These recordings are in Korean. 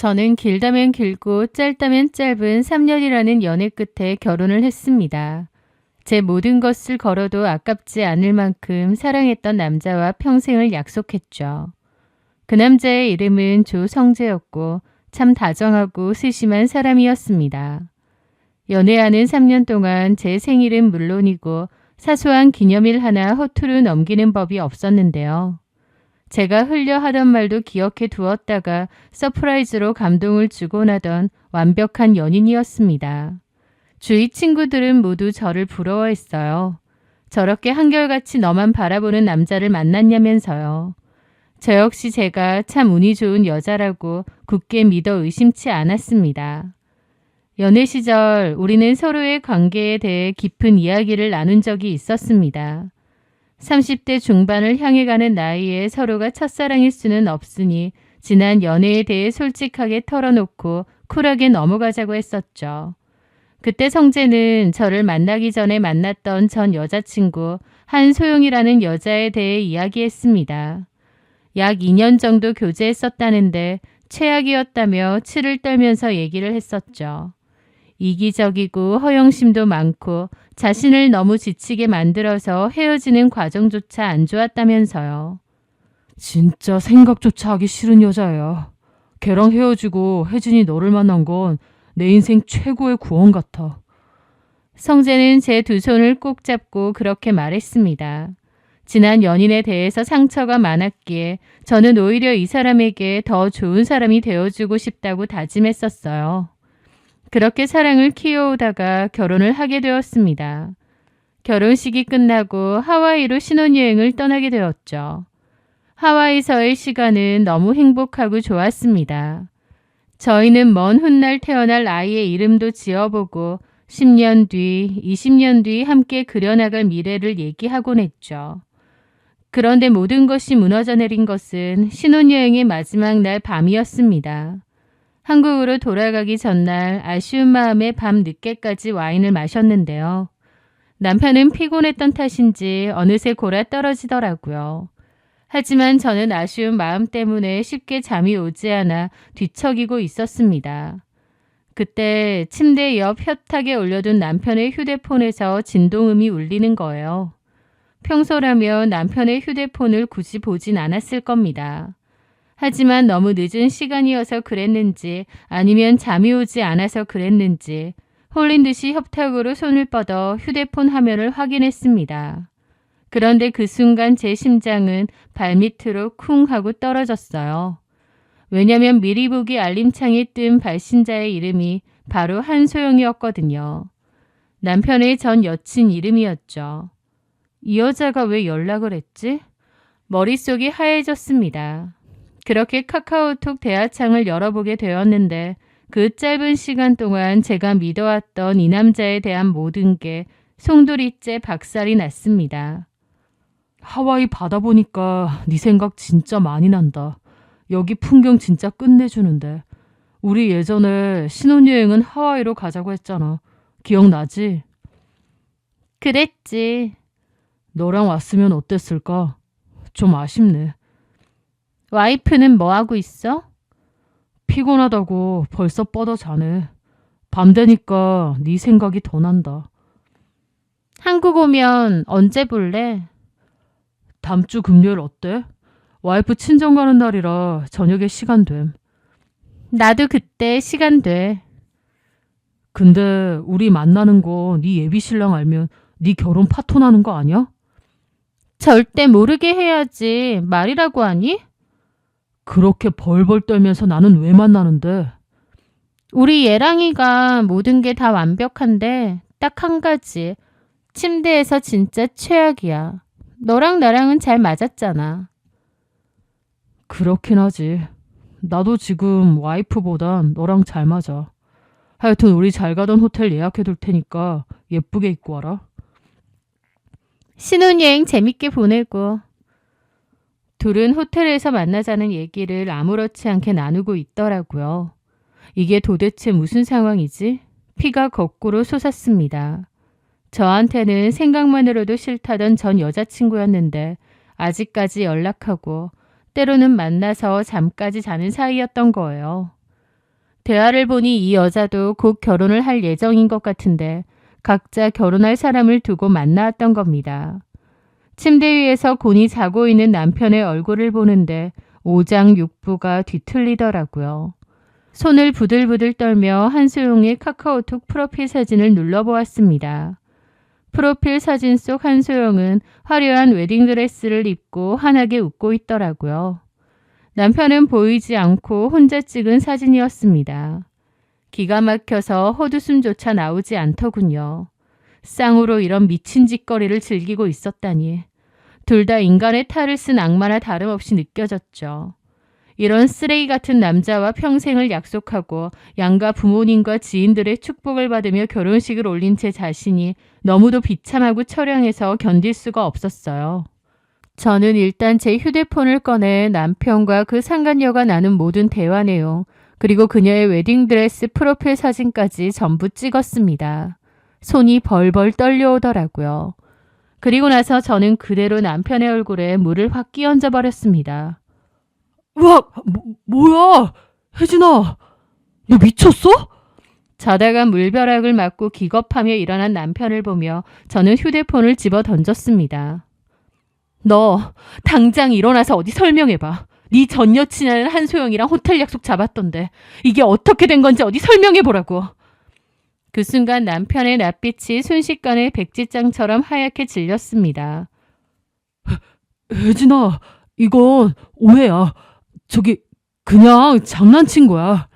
저는 길다면 길고 짧다면 짧은 3년이라는 연애 끝에 결혼을 했습니다. 제 모든 것을 걸어도 아깝지 않을 만큼 사랑했던 남자와 평생을 약속했죠. 그 남자의 이름은 조성재였고 참 다정하고 세심한 사람이었습니다. 연애하는 3년 동안 제 생일은 물론이고 사소한 기념일 하나 허투루 넘기는 법이 없었는데요. 제가 흘려 하던 말도 기억해 두었다가 서프라이즈로 감동을 주곤 하던 완벽한 연인이었습니다. 주위 친구들은 모두 저를 부러워했어요. 저렇게 한결같이 너만 바라보는 남자를 만났냐면서요. 저 역시 제가 참 운이 좋은 여자라고 굳게 믿어 의심치 않았습니다. 연애 시절 우리는 서로의 관계에 대해 깊은 이야기를 나눈 적이 있었습니다. 30대 중반을 향해 가는 나이에 서로가 첫사랑일 수는 없으니 지난 연애에 대해 솔직하게 털어놓고 쿨하게 넘어가자고 했었죠. 그때 성재는 저를 만나기 전에 만났던 전 여자친구 한소영이라는 여자에 대해 이야기했습니다. 약 2년 정도 교제했었다는데 최악이었다며 치를 떨면서 얘기를 했었죠. 이기적이고 허영심도 많고 자신을 너무 지치게 만들어서 헤어지는 과정조차 안 좋았다면서요. 진짜 생각조차 하기 싫은 여자야. 걔랑 헤어지고 혜진이 너를 만난 건 내 인생 최고의 구원 같아. 성재는 제 두 손을 꼭 잡고 그렇게 말했습니다. 지난 연인에 대해서 상처가 많았기에 저는 오히려 이 사람에게 더 좋은 사람이 되어주고 싶다고 다짐했었어요. 그렇게 사랑을 키워오다가 결혼을 하게 되었습니다. 결혼식이 끝나고 하와이로 신혼여행을 떠나게 되었죠. 하와이에서의 시간은 너무 행복하고 좋았습니다. 저희는 먼 훗날 태어날 아이의 이름도 지어보고 10년 뒤, 20년 뒤 함께 그려나갈 미래를 얘기하곤 했죠. 그런데 모든 것이 무너져 내린 것은 신혼여행의 마지막 날 밤이었습니다. 한국으로 돌아가기 전날 아쉬운 마음에 밤 늦게까지 와인을 마셨는데요. 남편은 피곤했던 탓인지 어느새 골아 떨어지더라고요. 하지만 저는 아쉬운 마음 때문에 쉽게 잠이 오지 않아 뒤척이고 있었습니다. 그때 침대 옆 협탁에 올려둔 남편의 휴대폰에서 진동음이 울리는 거예요. 평소라면 남편의 휴대폰을 굳이 보진 않았을 겁니다. 하지만 너무 늦은 시간이어서 그랬는지 아니면 잠이 오지 않아서 그랬는지 홀린 듯이 협탁으로 손을 뻗어 휴대폰 화면을 확인했습니다. 그런데 그 순간 제 심장은 발밑으로 쿵 하고 떨어졌어요. 왜냐면 미리 보기 알림창에 뜬 발신자의 이름이 바로 한소영이었거든요. 남편의 전 여친 이름이었죠. 이 여자가 왜 연락을 했지? 머릿속이 하얘졌습니다. 그렇게 카카오톡 대화창을 열어보게 되었는데 그 짧은 시간 동안 제가 믿어왔던 이 남자에 대한 모든 게 송두리째 박살이 났습니다. 하와이 바다 보니까 네 생각 진짜 많이 난다. 여기 풍경 진짜 끝내주는데. 우리 예전에 신혼여행은 하와이로 가자고 했잖아. 기억나지? 그랬지. 너랑 왔으면 어땠을까? 좀 아쉽네. 와이프는 뭐 하고 있어? 피곤하다고 벌써 뻗어 자네. 밤 되니까 네 생각이 더 난다. 한국 오면 언제 볼래? 다음 주 금요일 어때? 와이프 친정 가는 날이라 저녁에 시간 됨. 나도 그때 시간 돼. 근데 우리 만나는 거 네 예비 신랑 알면 네 결혼 파토나는 거 아니야? 절대 모르게 해야지. 말이라고 하니? 그렇게 벌벌 떨면서 나는 왜 만나는데? 우리 예랑이가 모든 게 다 완벽한데 딱 한 가지. 침대에서 진짜 최악이야. 너랑 나랑은 잘 맞았잖아. 그렇긴 하지. 나도 지금 와이프보단 너랑 잘 맞아. 하여튼 우리 잘 가던 호텔 예약해둘 테니까 예쁘게 입고 와라. 신혼여행 재밌게 보내고. 둘은 호텔에서 만나자는 얘기를 아무렇지 않게 나누고 있더라고요. 이게 도대체 무슨 상황이지? 피가 거꾸로 솟았습니다. 저한테는 생각만으로도 싫다던 전 여자친구였는데 아직까지 연락하고 때로는 만나서 잠까지 자는 사이였던 거예요. 대화를 보니 이 여자도 곧 결혼을 할 예정인 것 같은데 각자 결혼할 사람을 두고 만나왔던 겁니다. 침대 위에서 곤히 자고 있는 남편의 얼굴을 보는데 오장육부가 뒤틀리더라고요. 손을 부들부들 떨며 한소영의 카카오톡 프로필 사진을 눌러보았습니다. 프로필 사진 속 한소영은 화려한 웨딩드레스를 입고 환하게 웃고 있더라고요. 남편은 보이지 않고 혼자 찍은 사진이었습니다. 기가 막혀서 헛웃음조차 나오지 않더군요. 쌍으로 이런 미친 짓거리를 즐기고 있었다니. 둘 다 인간의 탈을 쓴 악마나 다름없이 느껴졌죠. 이런 쓰레기 같은 남자와 평생을 약속하고 양가 부모님과 지인들의 축복을 받으며 결혼식을 올린 제 자신이 너무도 비참하고 처량해서 견딜 수가 없었어요. 저는 일단 제 휴대폰을 꺼내 남편과 그 상간녀가 나눈 모든 대화 내용, 그리고 그녀의 웨딩드레스 프로필 사진까지 전부 찍었습니다. 손이 벌벌 떨려오더라고요. 그리고 나서 저는 그대로 남편의 얼굴에 물을 확 끼얹어 버렸습니다. 와, 뭐야? 혜진아, 너 미쳤어? 자다가 물벼락을 맞고 기겁하며 일어난 남편을 보며 저는 휴대폰을 집어 던졌습니다. 너 당장 일어나서 어디 설명해봐. 네 전 여친이라는 한소영이랑 호텔 약속 잡았던데 이게 어떻게 된 건지 어디 설명해보라고. 그 순간 남편의 낯빛이 순식간에 백지장처럼 하얗게 질렸습니다. 혜진아, 이건 오해야. 저기 그냥 장난친 거야.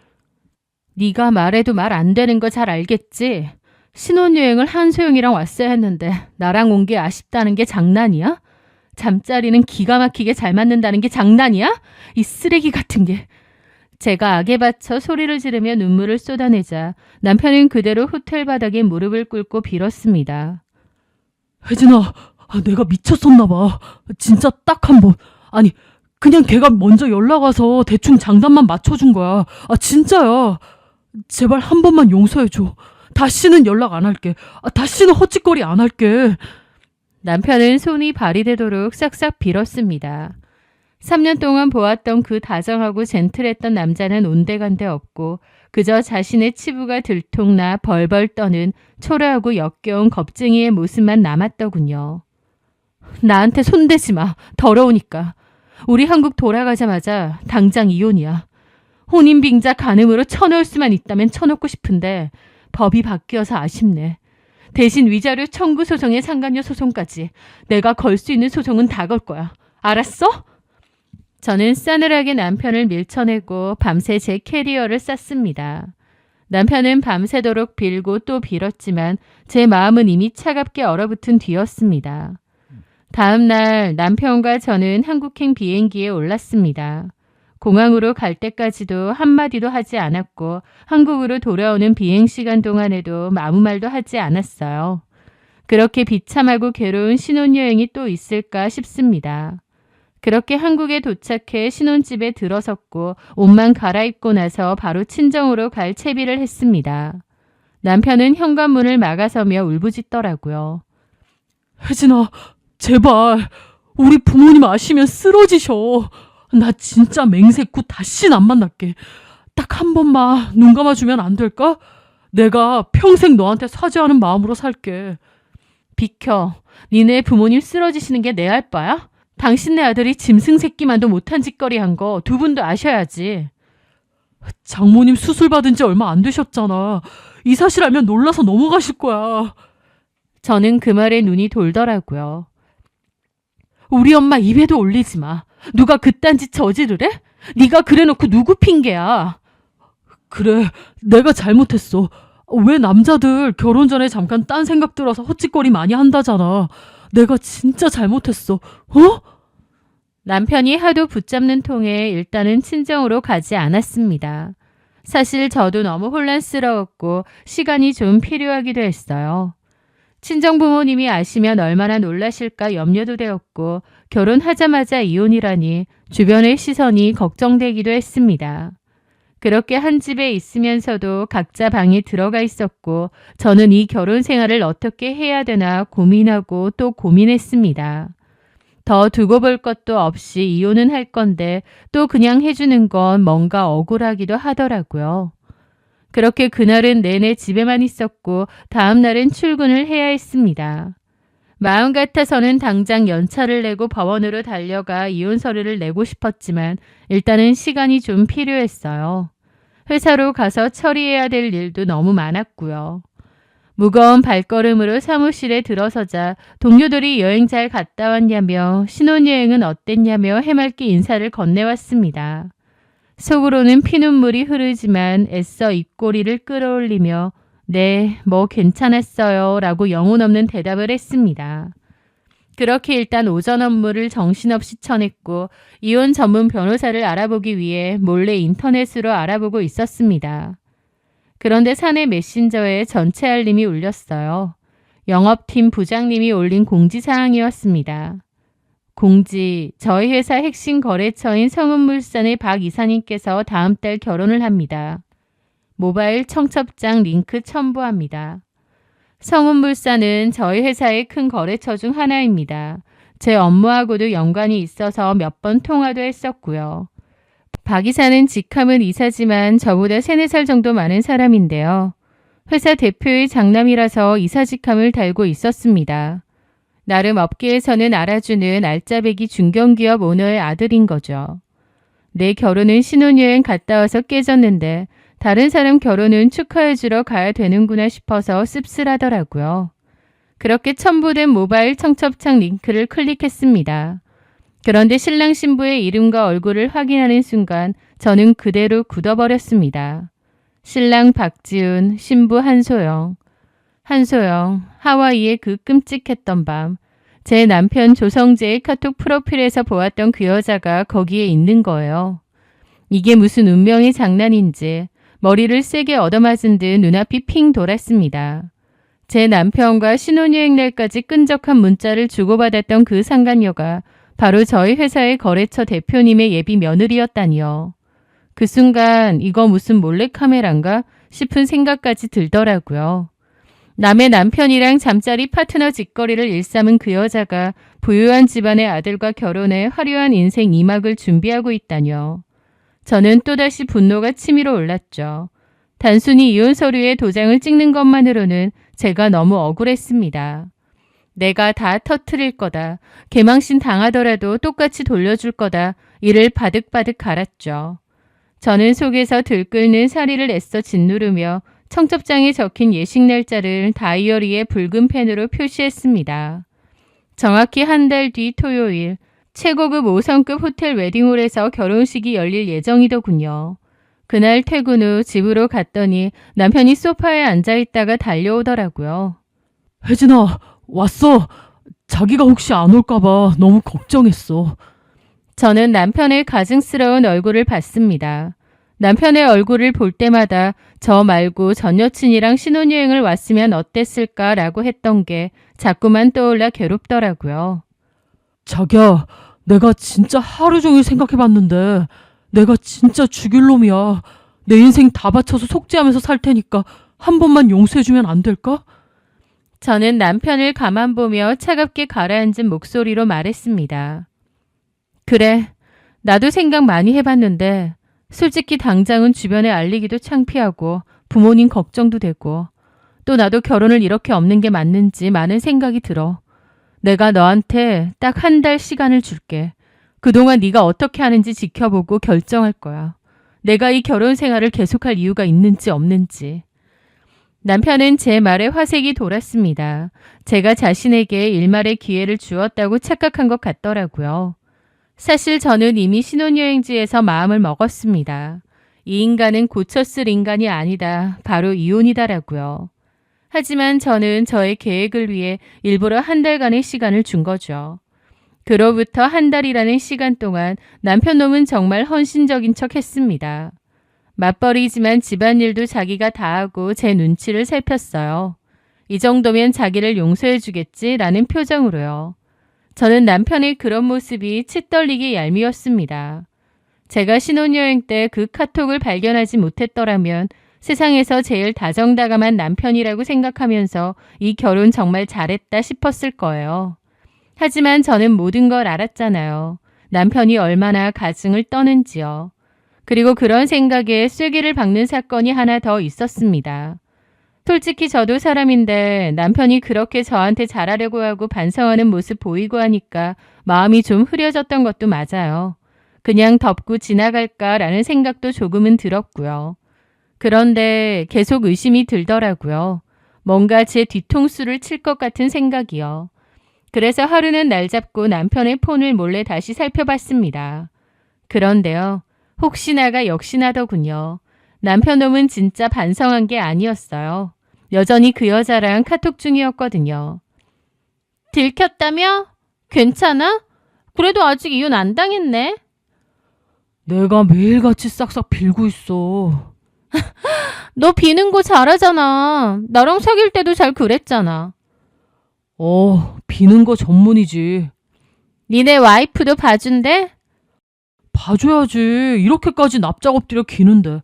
네가 말해도 말 안 되는 거 잘 알겠지? 신혼여행을 한소영이랑 왔어야 했는데 나랑 온 게 아쉽다는 게 장난이야? 잠자리는 기가 막히게 잘 맞는다는 게 장난이야? 이 쓰레기 같은 게. 제가 악에 받쳐 소리를 지르며 눈물을 쏟아내자 남편은 그대로 호텔 바닥에 무릎을 꿇고 빌었습니다. 혜진아, 내가 미쳤었나 봐. 진짜 딱 한 번. 아니, 그냥 걔가 먼저 연락 와서 대충 장단만 맞춰준 거야. 진짜야. 제발 한 번만 용서해줘. 다시는 연락 안 할게. 다시는 헛짓거리 안 할게. 남편은 손이 발이 되도록 싹싹 빌었습니다. 3년 동안 보았던 그 다정하고 젠틀했던 남자는 온데간데 없고 그저 자신의 치부가 들통나 벌벌 떠는 초라하고 역겨운 겁쟁이의 모습만 남았더군요. 나한테 손대지 마. 더러우니까. 우리 한국 돌아가자마자 당장 이혼이야. 혼인빙자 간음으로 쳐넣을 수만 있다면 쳐놓고 싶은데 법이 바뀌어서 아쉽네. 대신 위자료 청구 소송에 상간녀 소송까지 내가 걸 수 있는 소송은 다 걸 거야. 알았어? 저는 싸늘하게 남편을 밀쳐내고 밤새 제 캐리어를 쌌습니다. 남편은 밤새도록 빌고 또 빌었지만 제 마음은 이미 차갑게 얼어붙은 뒤였습니다. 다음 날 남편과 저는 한국행 비행기에 올랐습니다. 공항으로 갈 때까지도 한마디도 하지 않았고 한국으로 돌아오는 비행시간 동안에도 아무 말도 하지 않았어요. 그렇게 비참하고 괴로운 신혼여행이 또 있을까 싶습니다. 그렇게 한국에 도착해 신혼집에 들어섰고 옷만 갈아입고 나서 바로 친정으로 갈 채비를 했습니다. 남편은 현관문을 막아서며 울부짖더라고요. 혜진아, 제발 우리 부모님 아시면 쓰러지셔. 나 진짜 맹세코 다시는 안 만날게. 딱 한 번만 눈 감아주면 안 될까? 내가 평생 너한테 사죄하는 마음으로 살게. 비켜. 니네 부모님 쓰러지시는 게 내 할 바야? 당신네 아들이 짐승 새끼만도 못한 짓거리 한 거 두 분도 아셔야지. 장모님 수술 받은 지 얼마 안 되셨잖아. 이 사실 알면 놀라서 넘어가실 거야. 저는 그 말에 눈이 돌더라고요. 우리 엄마 입에도 올리지 마. 누가 그딴 짓 저지르래? 네가 그래놓고 누구 핑계야? 그래, 내가 잘못했어. 왜 남자들 결혼 전에 잠깐 딴 생각 들어서 헛짓거리 많이 한다잖아. 내가 진짜 잘못했어. 어? 남편이 하도 붙잡는 통에 일단은 친정으로 가지 않았습니다. 사실 저도 너무 혼란스러웠고 시간이 좀 필요하기도 했어요. 친정 부모님이 아시면 얼마나 놀라실까 염려도 되었고 결혼하자마자 이혼이라니 주변의 시선이 걱정되기도 했습니다. 그렇게 한 집에 있으면서도 각자 방에 들어가 있었고 저는 이 결혼 생활을 어떻게 해야 되나 고민하고 또 고민했습니다. 더 두고 볼 것도 없이 이혼은 할 건데 또 그냥 해주는 건 뭔가 억울하기도 하더라고요. 그렇게 그날은 내내 집에만 있었고 다음 날은 출근을 해야 했습니다. 마음 같아서는 당장 연차를 내고 법원으로 달려가 이혼 서류를 내고 싶었지만 일단은 시간이 좀 필요했어요. 회사로 가서 처리해야 될 일도 너무 많았고요. 무거운 발걸음으로 사무실에 들어서자 동료들이 여행 잘 갔다 왔냐며 신혼여행은 어땠냐며 해맑게 인사를 건네왔습니다. 속으로는 피눈물이 흐르지만 애써 입꼬리를 끌어올리며 네, 뭐 괜찮았어요 라고 영혼 없는 대답을 했습니다. 그렇게 일단 오전 업무를 정신없이 쳐냈고 이혼 전문 변호사를 알아보기 위해 몰래 인터넷으로 알아보고 있었습니다. 그런데 사내 메신저에 전체 알림이 울렸어요. 영업팀 부장님이 올린 공지사항이었습니다. 공지, 저희 회사 핵심 거래처인 성운물산의 박 이사님께서 다음 달 결혼을 합니다. 모바일 청첩장 링크 첨부합니다. 성운물산은 저희 회사의 큰 거래처 중 하나입니다. 제 업무하고도 연관이 있어서 몇 번 통화도 했었고요. 박 이사는 직함은 이사지만 저보다 3-4살 정도 많은 사람인데요. 회사 대표의 장남이라서 이사 직함을 달고 있었습니다. 나름 업계에서는 알아주는 알짜배기 중견기업 오너의 아들인 거죠. 내 결혼은 신혼여행 갔다 와서 깨졌는데 다른 사람 결혼은 축하해주러 가야 되는구나 싶어서 씁쓸하더라고요. 그렇게 첨부된 모바일 청첩장 링크를 클릭했습니다. 그런데 신랑 신부의 이름과 얼굴을 확인하는 순간 저는 그대로 굳어버렸습니다. 신랑 박지훈, 신부 한소영. 한소영, 하와이의 그 끔찍했던 밤. 제 남편 조성재의 카톡 프로필에서 보았던 그 여자가 거기에 있는 거예요. 이게 무슨 운명의 장난인지 머리를 세게 얻어맞은 듯 눈앞이 핑 돌았습니다. 제 남편과 신혼여행 날까지 끈적한 문자를 주고받았던 그 상간녀가 바로 저희 회사의 거래처 대표님의 예비 며느리였다니요. 그 순간 이거 무슨 몰래카메라인가 싶은 생각까지 들더라고요. 남의 남편이랑 잠자리 파트너 짓거리를 일삼은 그 여자가 부유한 집안의 아들과 결혼해 화려한 인생 2막을 준비하고 있다뇨. 저는 또다시 분노가 치밀어 올랐죠. 단순히 이혼 서류에 도장을 찍는 것만으로는 제가 너무 억울했습니다. 내가 다 터트릴 거다. 개망신 당하더라도 똑같이 돌려줄 거다. 이를 바득바득 갈았죠. 저는 속에서 들끓는 사리를 애써 짓누르며 청첩장에 적힌 예식 날짜를 다이어리에 붉은 펜으로 표시했습니다. 정확히 한 달 뒤 토요일 최고급 5성급 호텔 웨딩홀에서 결혼식이 열릴 예정이더군요. 그날 퇴근 후 집으로 갔더니 남편이 소파에 앉아있다가 달려오더라고요. 혜진아, 왔어. 자기가 혹시 안 올까봐 너무 걱정했어. 저는 남편의 가증스러운 얼굴을 봤습니다. 남편의 얼굴을 볼 때마다 저 말고 전 여친이랑 신혼여행을 왔으면 어땠을까라고 했던 게 자꾸만 떠올라 괴롭더라고요. 자기야, 내가 진짜 하루 종일 생각해봤는데 내가 진짜 죽일 놈이야. 내 인생 다 바쳐서 속죄하면서 살 테니까 한 번만 용서해주면 안 될까? 저는 남편을 가만 보며 차갑게 가라앉은 목소리로 말했습니다. 그래, 나도 생각 많이 해봤는데 솔직히 당장은 주변에 알리기도 창피하고 부모님 걱정도 되고 또 나도 결혼을 이렇게 없는 게 맞는지 많은 생각이 들어. 내가 너한테 딱 한 달 시간을 줄게. 그동안 네가 어떻게 하는지 지켜보고 결정할 거야. 내가 이 결혼 생활을 계속할 이유가 있는지 없는지. 남편은 제 말에 화색이 돌았습니다. 제가 자신에게 일말의 기회를 주었다고 착각한 것 같더라고요. 사실 저는 이미 신혼여행지에서 마음을 먹었습니다. 이 인간은 고쳤을 인간이 아니다. 바로 이혼이다라고요. 하지만 저는 저의 계획을 위해 일부러 한 달간의 시간을 준 거죠. 그로부터 한 달이라는 시간 동안 남편 놈은 정말 헌신적인 척 했습니다. 맞벌이지만 집안일도 자기가 다 하고 제 눈치를 살폈어요. 이 정도면 자기를 용서해 주겠지라는 표정으로요. 저는 남편의 그런 모습이 치떨리게 얄미웠습니다. 제가 신혼여행 때 그 카톡을 발견하지 못했더라면 세상에서 제일 다정다감한 남편이라고 생각하면서 이 결혼 정말 잘했다 싶었을 거예요. 하지만 저는 모든 걸 알았잖아요. 남편이 얼마나 가증을 떠는지요. 그리고 그런 생각에 쐐기를 박는 사건이 하나 더 있었습니다. 솔직히 저도 사람인데 남편이 그렇게 저한테 잘하려고 하고 반성하는 모습 보이고 하니까 마음이 좀 흐려졌던 것도 맞아요. 그냥 덮고 지나갈까라는 생각도 조금은 들었고요. 그런데 계속 의심이 들더라고요. 뭔가 제 뒤통수를 칠 것 같은 생각이요. 그래서 하루는 날 잡고 남편의 폰을 몰래 다시 살펴봤습니다. 그런데요. 혹시나가 역시나더군요. 남편 놈은 진짜 반성한 게 아니었어요. 여전히 그 여자랑 카톡 중이었거든요. 들켰다며? 괜찮아? 그래도 아직 이혼 안 당했네. 내가 매일같이 싹싹 빌고 있어. 너 비는 거 잘하잖아. 나랑 사귈 때도 잘 그랬잖아. 비는 거 전문이지. 니네 와이프도 봐준대? 봐줘야지. 이렇게까지 납작 엎드려 기는데.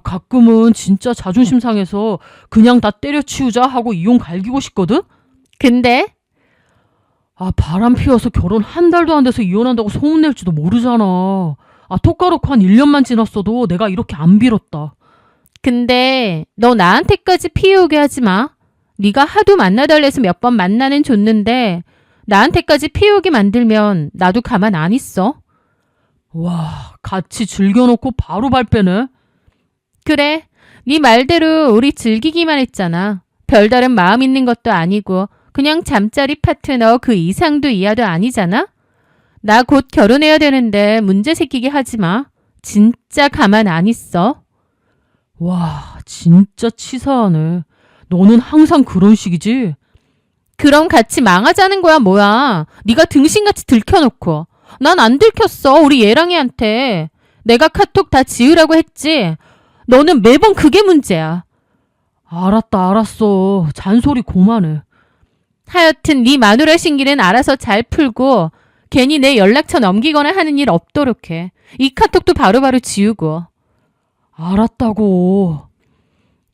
가끔은 진짜 자존심 상해서 그냥 다 때려치우자 하고 이혼 갈기고 싶거든? 근데? 바람 피워서 결혼 한 달도 안 돼서 이혼한다고 소문낼지도 모르잖아. 톡 까놓고 한 1년만 지났어도 내가 이렇게 안 빌었다. 근데 너 나한테까지 피해오게 하지 마. 네가 하도 만나달래서 몇 번 만나는 줬는데 나한테까지 피해오게 만들면 나도 가만 안 있어. 와, 같이 즐겨놓고 바로 발빼네. 그래, 네 말대로 우리 즐기기만 했잖아. 별다른 마음 있는 것도 아니고 그냥 잠자리 파트너 그 이상도 이하도 아니잖아. 나 곧 결혼해야 되는데 문제 생기게 하지 마. 진짜 가만 안 있어. 와, 진짜 치사하네. 너는 항상 그런 식이지? 그럼 같이 망하자는 거야 뭐야. 네가 등신같이 들켜놓고. 난 안 들켰어. 우리 예랑이한테. 내가 카톡 다 지우라고 했지. 너는 매번 그게 문제야. 알았다, 알았어. 잔소리 그만해. 하여튼 네 마누라 신기는 알아서 잘 풀고 괜히 내 연락처 넘기거나 하는 일 없도록 해. 이 카톡도 바로바로 지우고. 알았다고.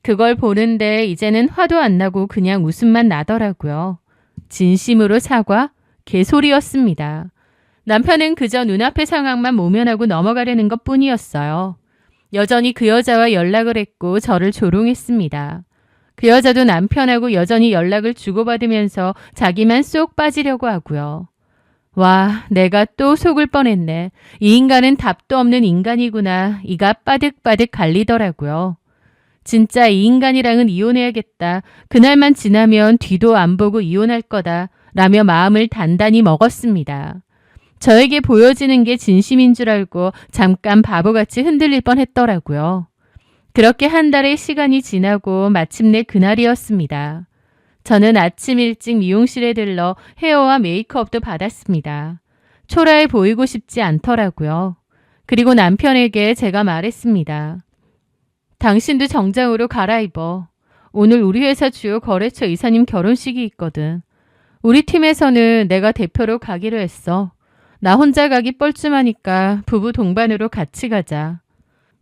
그걸 보는데 이제는 화도 안 나고 그냥 웃음만 나더라고요. 진심으로 사과, 개소리였습니다. 남편은 그저 눈앞의 상황만 모면하고 넘어가려는 것 뿐이었어요. 여전히 그 여자와 연락을 했고 저를 조롱했습니다. 그 여자도 남편하고 여전히 연락을 주고받으면서 자기만 쏙 빠지려고 하고요. 와, 내가 또 속을 뻔했네. 이 인간은 답도 없는 인간이구나. 이가 빠득빠득 갈리더라고요. 진짜 이 인간이랑은 이혼해야겠다. 그날만 지나면 뒤도 안 보고 이혼할 거다. 라며 마음을 단단히 먹었습니다. 저에게 보여지는 게 진심인 줄 알고 잠깐 바보같이 흔들릴 뻔했더라고요. 그렇게 한 달의 시간이 지나고 마침내 그날이었습니다. 저는 아침 일찍 미용실에 들러 헤어와 메이크업도 받았습니다. 초라해 보이고 싶지 않더라고요. 그리고 남편에게 제가 말했습니다. 당신도 정장으로 갈아입어. 오늘 우리 회사 주요 거래처 이사님 결혼식이 있거든. 우리 팀에서는 내가 대표로 가기로 했어. 나 혼자 가기 뻘쭘하니까 부부 동반으로 같이 가자.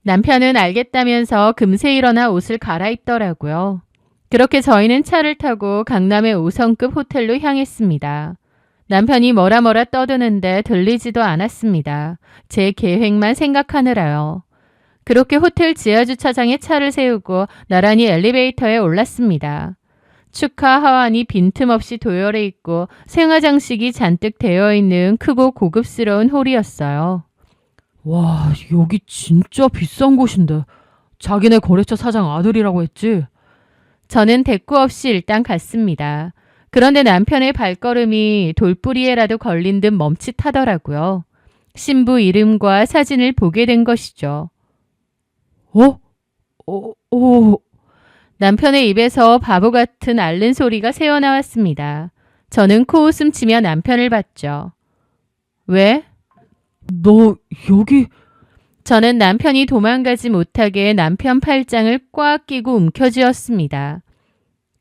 남편은 알겠다면서 금세 일어나 옷을 갈아입더라고요. 그렇게 저희는 차를 타고 강남의 5성급 호텔로 향했습니다. 남편이 뭐라 떠드는데 들리지도 않았습니다. 제 계획만 생각하느라요. 그렇게 호텔 지하주차장에 차를 세우고 나란히 엘리베이터에 올랐습니다. 축하 하완이 빈틈없이 도열해 있고 생화장식이 잔뜩 되어 있는 크고 고급스러운 홀이었어요. 와, 여기 진짜 비싼 곳인데. 자기네 거래처 사장 아들이라고 했지? 저는 대꾸 없이 일단 갔습니다. 그런데 남편의 발걸음이 돌뿌리에라도 걸린 듯 멈칫하더라고요. 신부 이름과 사진을 보게 된 것이죠. 남편의 입에서 바보 같은 앓는 소리가 새어나왔습니다. 저는 코웃음 치며 남편을 봤죠. 왜? 너 여기... 저는 남편이 도망가지 못하게 남편 팔짱을 꽉 끼고 움켜쥐었습니다.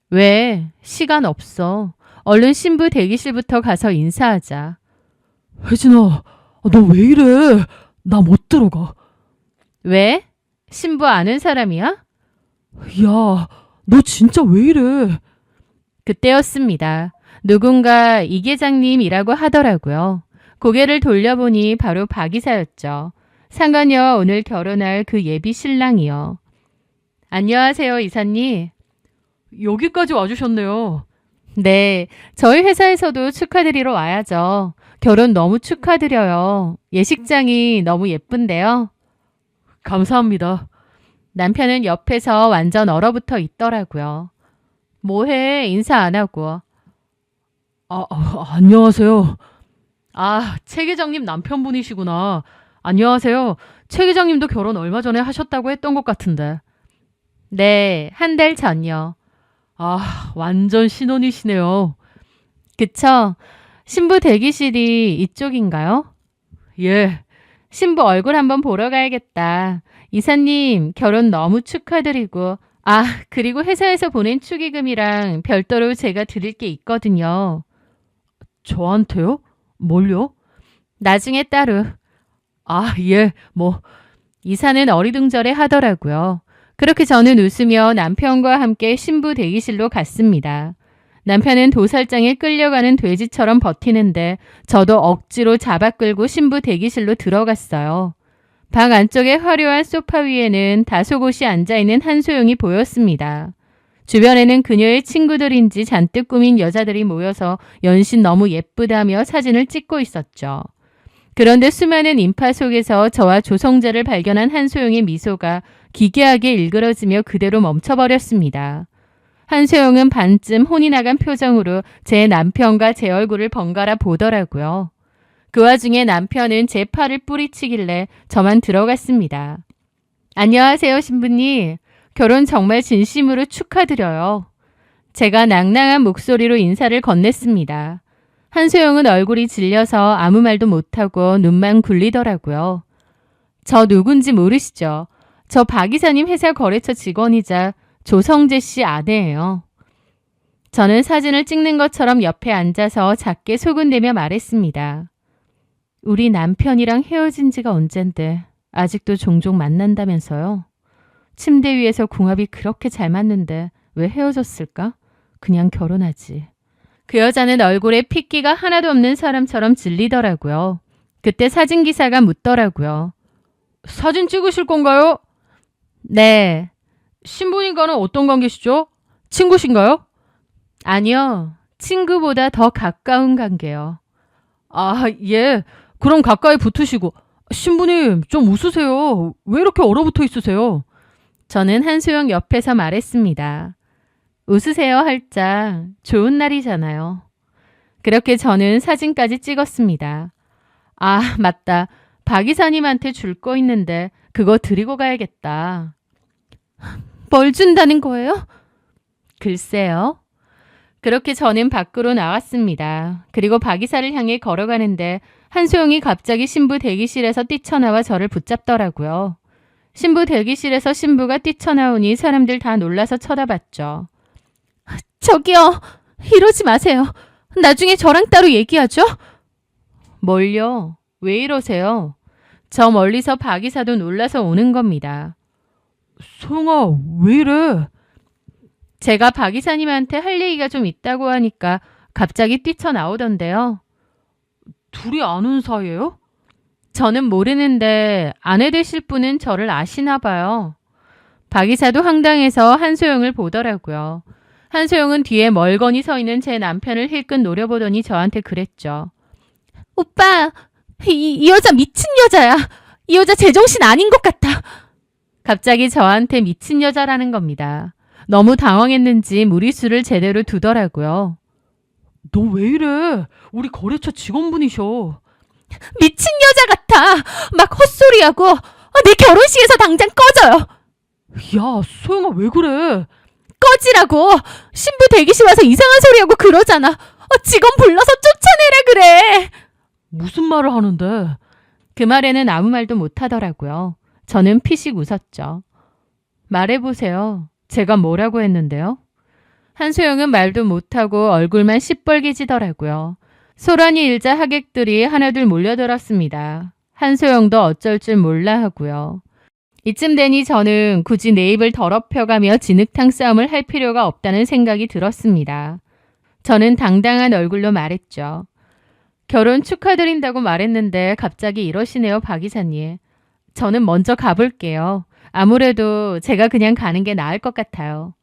왜? 시간 없어. 얼른 신부 대기실부터 가서 인사하자. 혜진아, 너 왜 이래? 나 못 들어가. 왜? 신부 아는 사람이야? 야, 너 진짜 왜 이래? 그때였습니다. 누군가 이 계장님이라고 하더라고요. 고개를 돌려보니 바로 박 이사였죠. 상간녀와 오늘 결혼할 그 예비 신랑이요. 안녕하세요, 이사님. 여기까지 와주셨네요. 네, 저희 회사에서도 축하드리러 와야죠. 결혼 너무 축하드려요. 예식장이 너무 예쁜데요. 감사합니다. 남편은 옆에서 완전 얼어붙어 있더라고요. 뭐해, 인사 안 하고. 안녕하세요. 최 계장님 남편분이시구나. 안녕하세요. 최 계장님도 결혼 얼마 전에 하셨다고 했던 것 같은데. 네, 한 달 전요. 완전 신혼이시네요. 그쵸? 신부 대기실이 이쪽인가요? 예, 신부 얼굴 한번 보러 가야겠다. 이사님, 결혼 너무 축하드리고, 그리고 회사에서 보낸 축의금이랑 별도로 제가 드릴 게 있거든요. 저한테요? 뭘요? 나중에 따로. 예, 이사는 어리둥절해 하더라고요. 그렇게 저는 웃으며 남편과 함께 신부 대기실로 갔습니다. 남편은 도살장에 끌려가는 돼지처럼 버티는데 저도 억지로 잡아 끌고 신부 대기실로 들어갔어요. 방 안쪽의 화려한 소파 위에는 다소곳이 앉아있는 한소영이 보였습니다. 주변에는 그녀의 친구들인지 잔뜩 꾸민 여자들이 모여서 연신 너무 예쁘다며 사진을 찍고 있었죠. 그런데 수많은 인파 속에서 저와 조성재를 발견한 한소영의 미소가 기괴하게 일그러지며 그대로 멈춰버렸습니다. 한소영은 반쯤 혼이 나간 표정으로 제 남편과 제 얼굴을 번갈아 보더라고요. 그 와중에 남편은 제 팔을 뿌리치길래 저만 들어갔습니다. 안녕하세요, 신부님. 결혼 정말 진심으로 축하드려요. 제가 낭낭한 목소리로 인사를 건넸습니다. 한소영은 얼굴이 질려서 아무 말도 못하고 눈만 굴리더라고요. 저 누군지 모르시죠? 저 박 이사님 회사 거래처 직원이자 조성재 씨 아내예요. 저는 사진을 찍는 것처럼 옆에 앉아서 작게 소근대며 말했습니다. 우리 남편이랑 헤어진 지가 언젠데 아직도 종종 만난다면서요? 침대 위에서 궁합이 그렇게 잘 맞는데 왜 헤어졌을까? 그냥 결혼하지. 그 여자는 얼굴에 핏기가 하나도 없는 사람처럼 질리더라고요. 그때 사진기사가 묻더라고요. 사진 찍으실 건가요? 네. 신부님과는 어떤 관계시죠? 친구신가요? 아니요. 친구보다 더 가까운 관계요. 예. 그럼 가까이 붙으시고. 신부님, 좀 웃으세요. 왜 이렇게 얼어붙어 있으세요? 저는 한소영 옆에서 말했습니다. 웃으세요, 활짝. 좋은 날이잖아요. 그렇게 저는 사진까지 찍었습니다. 맞다. 박 이사님한테 줄 거 있는데 그거 드리고 가야겠다. 뭘 준다는 거예요? 글쎄요. 그렇게 저는 밖으로 나왔습니다. 그리고 박 이사를 향해 걸어가는데 한소영이 갑자기 신부 대기실에서 뛰쳐나와 저를 붙잡더라고요. 신부 대기실에서 신부가 뛰쳐나오니 사람들 다 놀라서 쳐다봤죠. 저기요. 이러지 마세요. 나중에 저랑 따로 얘기하죠. 뭘요? 왜 이러세요? 저 멀리서 박 이사도 놀라서 오는 겁니다. 소영아, 왜 이래? 제가 박 이사님한테 할 얘기가 좀 있다고 하니까 갑자기 뛰쳐나오던데요. 둘이 아는 사이예요? 저는 모르는데 아내 되실 분은 저를 아시나 봐요. 박 이사도 황당해서 한소영을 보더라고요. 한소영은 뒤에 멀거니 서 있는 제 남편을 힐끗 노려보더니 저한테 그랬죠. 오빠, 이 여자 미친 여자야. 이 여자 제정신 아닌 것 같아. 갑자기 저한테 미친 여자라는 겁니다. 너무 당황했는지 무리수를 제대로 두더라고요. 너 왜 이래? 우리 거래처 직원분이셔. 미친 여자 같아. 막 헛소리하고 내 결혼식에서 당장 꺼져요. 야, 소영아, 왜 그래? 꺼지라고. 신부 대기실 와서 이상한 소리하고 그러잖아. 직원 불러서 쫓아내라 그래. 무슨 말을 하는데? 그 말에는 아무 말도 못하더라고요. 저는 피식 웃었죠. 말해보세요. 제가 뭐라고 했는데요? 한소영은 말도 못하고 얼굴만 시뻘개지더라고요. 소란이 일자 하객들이 하나둘 몰려들었습니다. 한소영도 어쩔 줄 몰라 하고요. 이쯤 되니 저는 굳이 내 입을 더럽혀가며 진흙탕 싸움을 할 필요가 없다는 생각이 들었습니다. 저는 당당한 얼굴로 말했죠. 결혼 축하드린다고 말했는데 갑자기 이러시네요, 박 이사님. 저는 먼저 가볼게요. 아무래도 제가 그냥 가는 게 나을 것 같아요.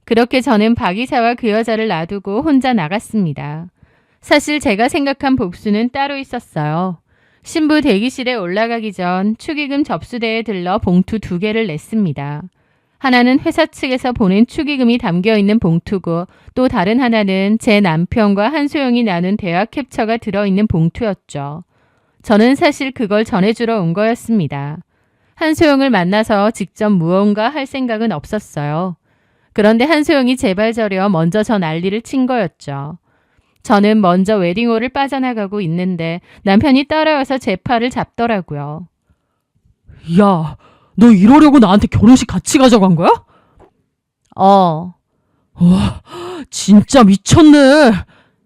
그렇게 저는 박 이사와 그 여자를 놔두고 혼자 나갔습니다. 사실 제가 생각한 복수는 따로 있었어요. 신부 대기실에 올라가기 전 축의금 접수대에 들러 봉투 2개를 냈습니다. 하나는 회사 측에서 보낸 축의금이 담겨있는 봉투고 또 다른 하나는 제 남편과 한소영이 나눈 대화 캡처가 들어있는 봉투였죠. 저는 사실 그걸 전해주러 온 거였습니다. 한소영을 만나서 직접 무언가 할 생각은 없었어요. 그런데 한소영이 제발 저려 먼저 저 난리를 친 거였죠. 저는 먼저 웨딩홀을 빠져나가고 있는데 남편이 따라와서 제 팔을 잡더라고요. 야, 너 이러려고 나한테 결혼식 같이 가져간 거야? 와, 진짜 미쳤네.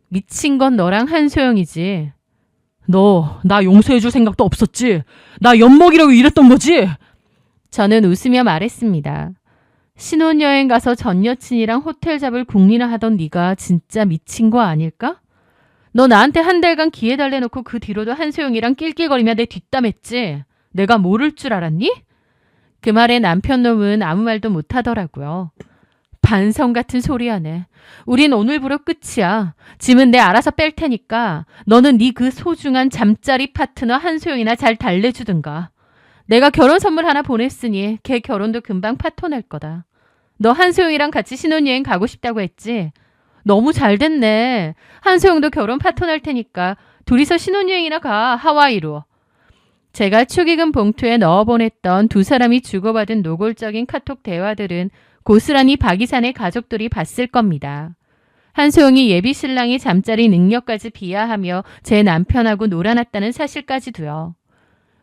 미친 건 너랑 한소영이지. 너 나 용서해줄 생각도 없었지? 나 엿먹이려고 이랬던 거지? 저는 웃으며 말했습니다. 신혼여행 가서 전 여친이랑 호텔 잡을 궁리나 하던 네가 진짜 미친 거 아닐까? 너 나한테 한 달간 기회 달래놓고 그 뒤로도 한소영이랑 낄낄거리며 내 뒷담했지? 내가 모를 줄 알았니? 그 말에 남편 놈은 아무 말도 못하더라고요. 반성 같은 소리 하네. 우린 오늘부로 끝이야. 짐은 내 알아서 뺄 테니까 너는 네 그 소중한 잠자리 파트너 한소영이나 잘 달래주든가. 내가 결혼 선물 하나 보냈으니 걔 결혼도 금방 파토 날 거다. 너 한소영이랑 같이 신혼여행 가고 싶다고 했지? 너무 잘 됐네. 한소영도 결혼 파토 날 테니까 둘이서 신혼여행이나 가, 하와이로. 제가 축의금 봉투에 넣어 보냈던 두 사람이 주고받은 노골적인 카톡 대화들은 고스란히 박이산의 가족들이 봤을 겁니다. 한소영이 예비 신랑의 잠자리 능력까지 비하하며 제 남편하고 놀아났다는 사실까지도요.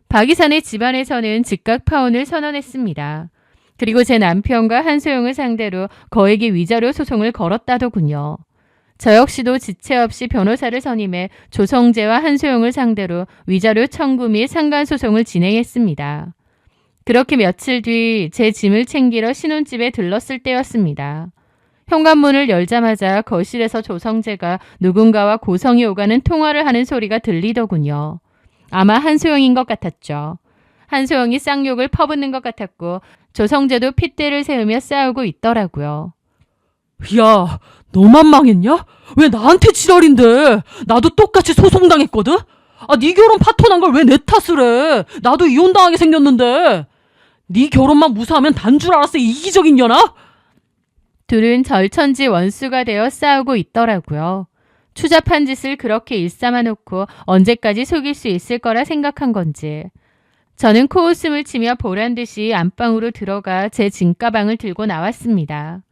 박이산의 집안에서는 즉각 파혼을 선언했습니다. 그리고 제 남편과 한소영을 상대로 거액의 위자료 소송을 걸었다더군요. 저 역시도 지체 없이 변호사를 선임해 조성재와 한소영을 상대로 위자료 청구 및 상간소송을 진행했습니다. 그렇게 며칠 뒤 제 짐을 챙기러 신혼집에 들렀을 때였습니다. 현관문을 열자마자 거실에서 조성재가 누군가와 고성이 오가는 통화를 하는 소리가 들리더군요. 아마 한소영인 것 같았죠. 한소영이 쌍욕을 퍼붓는 것 같았고 조성재도 핏대를 세우며 싸우고 있더라고요. 야, 너만 망했냐? 왜 나한테 지랄인데? 나도 똑같이 소송당했거든? 네 결혼 파토난 걸 왜 내 탓을 해? 나도 이혼당하게 생겼는데. 네 결혼만 무사하면 단 줄 알았어, 이기적인 년아? 둘은 절천지 원수가 되어 싸우고 있더라고요. 추잡한 짓을 그렇게 일삼아 놓고 언제까지 속일 수 있을 거라 생각한 건지. 저는 코웃음을 치며 보란듯이 안방으로 들어가 제 짐가방을 들고 나왔습니다.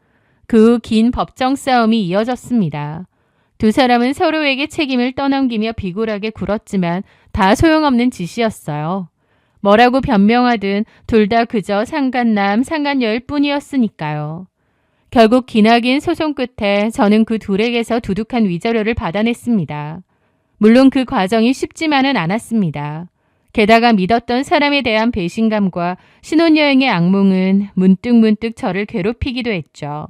그 후 긴 법정 싸움이 이어졌습니다. 두 사람은 서로에게 책임을 떠넘기며 비굴하게 굴었지만 다 소용없는 짓이었어요. 뭐라고 변명하든 둘 다 그저 상간남, 상간녀일 뿐이었으니까요. 결국 기나긴 소송 끝에 저는 그 둘에게서 두둑한 위자료를 받아냈습니다. 물론 그 과정이 쉽지만은 않았습니다. 게다가 믿었던 사람에 대한 배신감과 신혼여행의 악몽은 문득문득 저를 괴롭히기도 했죠.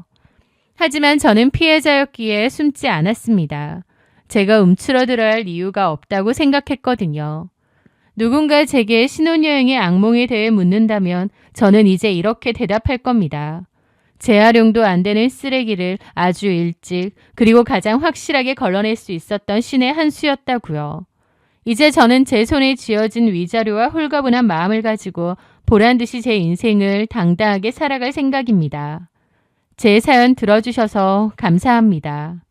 하지만 저는 피해자였기에 숨지 않았습니다. 제가 움츠러들어야 할 이유가 없다고 생각했거든요. 누군가 제게 신혼여행의 악몽에 대해 묻는다면 저는 이제 이렇게 대답할 겁니다. 재활용도 안 되는 쓰레기를 아주 일찍 그리고 가장 확실하게 걸러낼 수 있었던 신의 한 수였다고요. 이제 저는 제 손에 쥐어진 위자료와 홀가분한 마음을 가지고 보란듯이 제 인생을 당당하게 살아갈 생각입니다. 제 사연 들어주셔서 감사합니다.